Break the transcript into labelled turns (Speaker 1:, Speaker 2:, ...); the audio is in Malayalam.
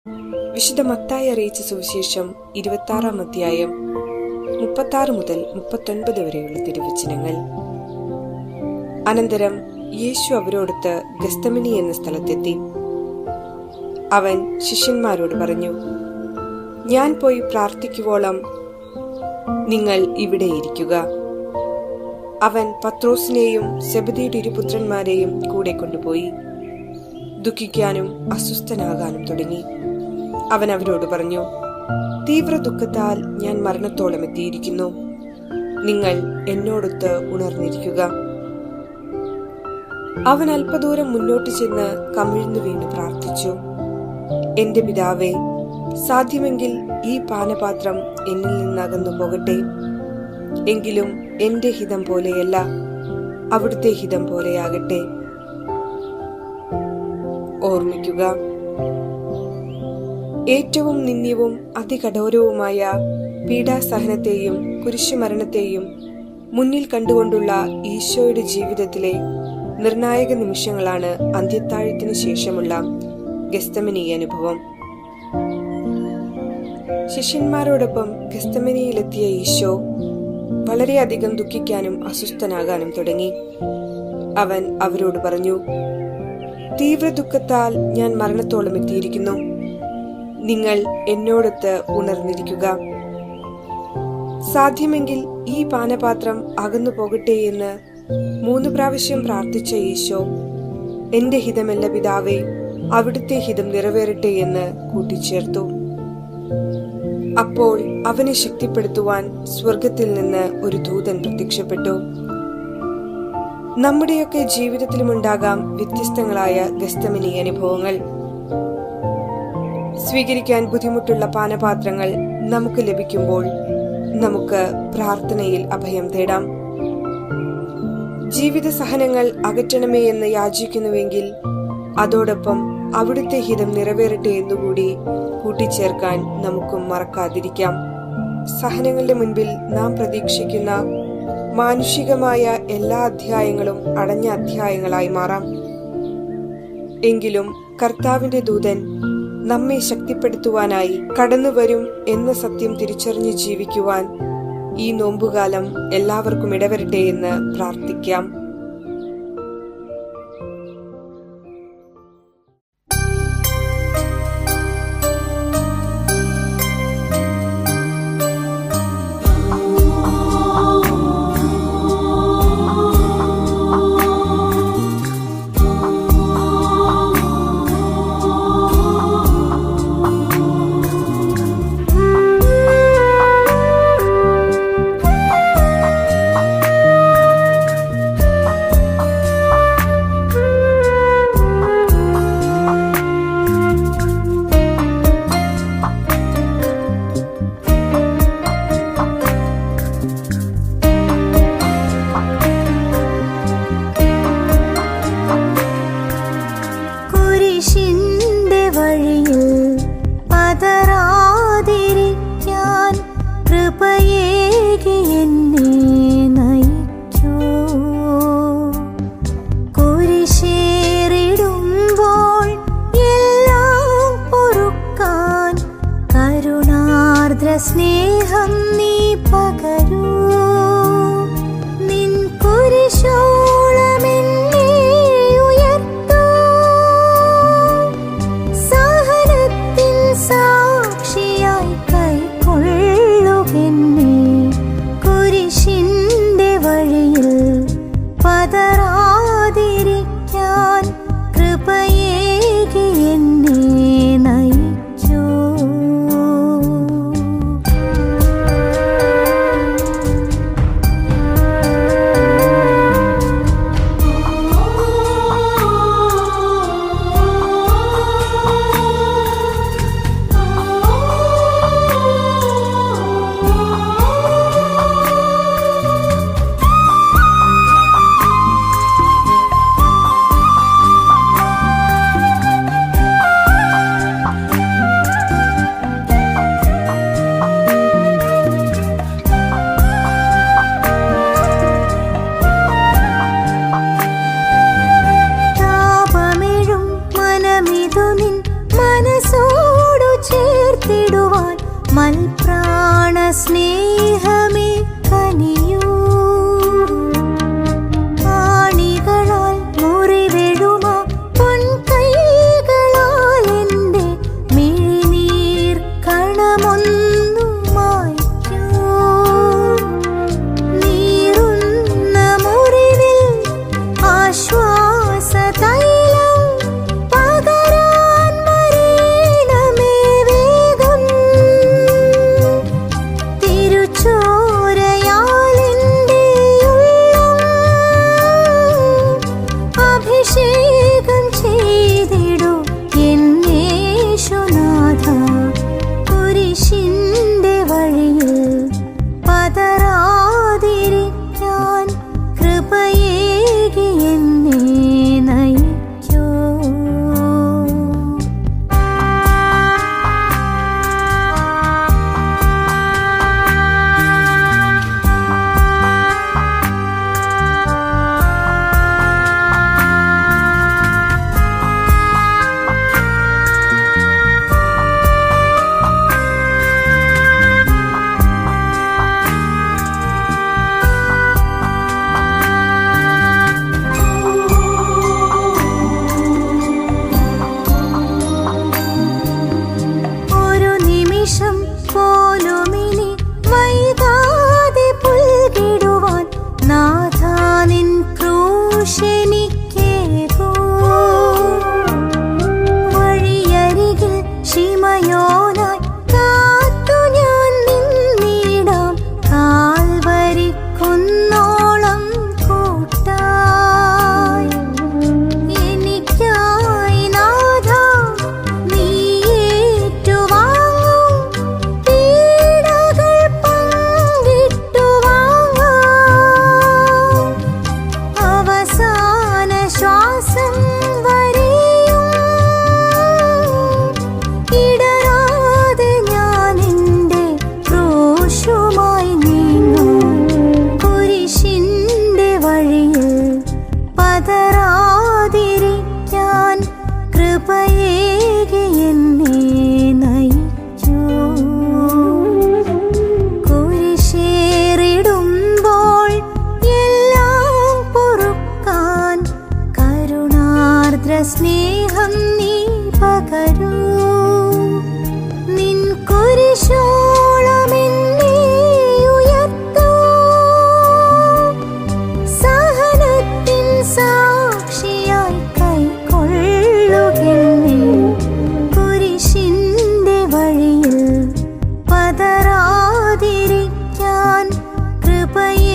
Speaker 1: വിശുദ്ധ മത്തായി അറിയിച്ച സുവിശേഷം 26-ാം അധ്യായം 36 മുതൽ 39 വരെയുള്ള തിരുവചനങ്ങൾ. അനന്തരം യേശു അവരോടൊത്ത് ഗസ്തമനി എന്ന സ്ഥലത്തെത്തി. അവൻ ശിഷ്യന്മാരോട് പറഞ്ഞു, ഞാൻ പോയി പ്രാർത്ഥിക്കുവോളം നിങ്ങൾ ഇവിടെ ഇരിക്കുക. അവൻ പത്രോസിനെയും സെബദിയുടെ ഇരുപുത്രന്മാരെയും കൂടെ കൊണ്ടുപോയി. ദുഃഖിക്കാനും അസ്വസ്ഥനാകാനും തുടങ്ങി. അവൻ അവരോട് പറഞ്ഞു, തീവ്ര ദുഃഖത്താൽ ഞാൻ മരണത്തോളം എത്തിയിരിക്കുന്നു. നിങ്ങൾ എന്നോടൊത്ത് ഉണർന്നിരിക്കുക. അവൻ അല്പദൂരം മുന്നോട്ട് ചെന്ന് കമിഴ്ന്നു വീണ് പ്രാർത്ഥിച്ചു, എന്റെ പിതാവേ, സാധ്യമെങ്കിൽ ഈ പാനപാത്രം എന്നിൽ നിന്നകന്നു പോകട്ടെ. എങ്കിലും എന്റെ ഹിതം പോലെയല്ല, അവിടുത്തെ ഹിതം പോലെയാകട്ടെ. ഓർമ്മിക്കുക, ഏറ്റവും നിന്ദ്യവും അതികഠോരവുമായ പീഡാസഹനത്തെയും കുരിശുമരണത്തെയും മുന്നിൽ കണ്ടുകൊണ്ടുള്ള ഈശോയുടെ ജീവിതത്തിലെ നിർണായക നിമിഷങ്ങളാണ് അന്ത്യത്താഴത്തിനു ശേഷമുള്ള ഗസ്തമനി അനുഭവം. ശിഷ്യന്മാരോടൊപ്പം ഗസ്തമനിയിലെത്തിയ ഈശോ വളരെയധികം ദുഃഖിക്കാനും അസ്വസ്ഥനാകാനും തുടങ്ങി. അവൻ അവരോട് പറഞ്ഞു, തീവ്ര ദുഃഖത്താൽ ഞാൻ മരണത്തോളം എത്തിയിരിക്കുന്നു. നിങ്ങൾ എന്നോടൊത്ത് ഉണർന്നിരിക്കുക. സാധ്യമെങ്കിൽ ഈ പാനപാത്രം അകന്നു പോകട്ടെ എന്ന് 3 പ്രാവശ്യം പ്രാർത്ഥിച്ച ഈശോ, എന്റെ ഹിതമല്ല പിതാവേ, അവിടുത്തെ ഹിതം നിറവേറട്ടെ എന്ന് കൂട്ടിച്ചേർത്തു. അപ്പോൾ അവനെ ശക്തിപ്പെടുത്തുവാൻ സ്വർഗത്തിൽ നിന്ന് ഒരു ദൂതൻ പ്രത്യക്ഷപ്പെട്ടു. നമ്മുടെയൊക്കെ ജീവിതത്തിലുമുണ്ടാകാം വ്യത്യസ്തങ്ങളായ ഗസ്തമനി അനുഭവങ്ങൾ. സ്വീകരിക്കാൻ ബുദ്ധിമുട്ടുള്ള പാനപാത്രങ്ങൾ നമുക്ക് ലഭിക്കുമ്പോൾ നമുക്ക് പ്രാർത്ഥനയിൽ അഭയം തേടാം. ജീവിത സഹനങ്ങൾ അകറ്റണമേ എന്ന് യാചിക്കുന്നുവെങ്കിൽ അതോടൊപ്പം അവിടുത്തെ ഹിതം നിറവേറട്ടെ എന്നുകൂടി കൂട്ടിച്ചേർക്കാൻ നമുക്കും മറക്കാതിരിക്കാം. സഹനങ്ങളുടെ മുൻപിൽ നാം പ്രതീക്ഷിക്കുന്ന മാനുഷികമായ എല്ലാ അധ്യായങ്ങളും അടഞ്ഞ അധ്യായങ്ങളായി മാറാം. എങ്കിലും കർത്താവിന്റെ ദൂതൻ നമ്മെ ശക്തിപ്പെടുത്തുവാനായി കടന്നുവരും എന്ന സത്യം തിരിച്ചറിഞ്ഞ് ജീവിക്കുവാൻ ഈ നോമ്പുകാലം എല്ലാവർക്കും ഇടവരട്ടെ എന്ന് പ്രാർത്ഥിക്കാം.
Speaker 2: സ്നേഹം നീ പകരൂ, നിൻ കുരിശോളമെന്നെ ഉയർത്തൂ. സഹനത്തിൻ സാക്ഷിയായി കൈക്കൊള്ളുകെന്നെ, കുരിശിന്റെ വഴിയിൽ പതറാതിരിക്കാൻ കൃപയേകി എന്നെ നയിക്കൂ. മൽപ്രാണ സ്നേഹമേ കനിയൂ. ആണികളാൽ മുറിവെഴുമ പൊൻകൈകളാൽ എൻ്റെ മിഴിനീർ കണമൊന്നു മായ്ക്കൂ. നീറുന്ന മുറിവിൽ ആശ്വാസതൈലം പകരാൻ വരേണമേ വേഗം. തിരുച്ചോരയാൽ എൻ്റെ ഉള്ളം അഭിഷേകം ചെയ്തിടൂ എന്നേശുനാഥ. കുരിശിന്റെ വഴിയിൽ പതറാതിരിക്കാൻ കൃപയേകി എന്നെ നയിക്കൂ. ഒരു നിമിഷം പോലുമിനി വൈകാതെ പുൽകിടുവാൻ നാഥാ നിൻ ക്രൂശെനിക്കേകൂ. വഴിയരികിൽ ശിമയോനായി കാത്തു ഞാൻ നിന്നിടാം കാൽവരിക്കുന്നോളം കൂട്ടായി. എനിക്കായി നാഥാ നീ ഏറ്റുവാങ്ങൂ. പീഡകൾ പങ്കിട്ടു വാങ്ങാം. അവസാന ശ്വാസം വരെയും ഇടരാതെ ഞാൻ എൻ്റെ ക്രൂശുമായി നീങ്ങും. കുരിശിന്റെ വഴിയിൽ പതറാതിരിക്കാൻ കൃപയേകി എന്നെ നയിക്കൂ. കുരിശേറിടുമ്പോൾ എല്ലാം പൊറുക്കാൻ കരുണാർദ്ര സ്നേഹം നീ പകരൂ. നിൻ കുരിശോളം എന്നെ ഉയർത്തൂ. സഹനത്തിൻ സാക്ഷിയായി കൈക്കൊള്ളുകെന്നെ. കുരിശിന്റെ വഴിയിൽ പതറാതിരിക്കാൻ കൃപയെ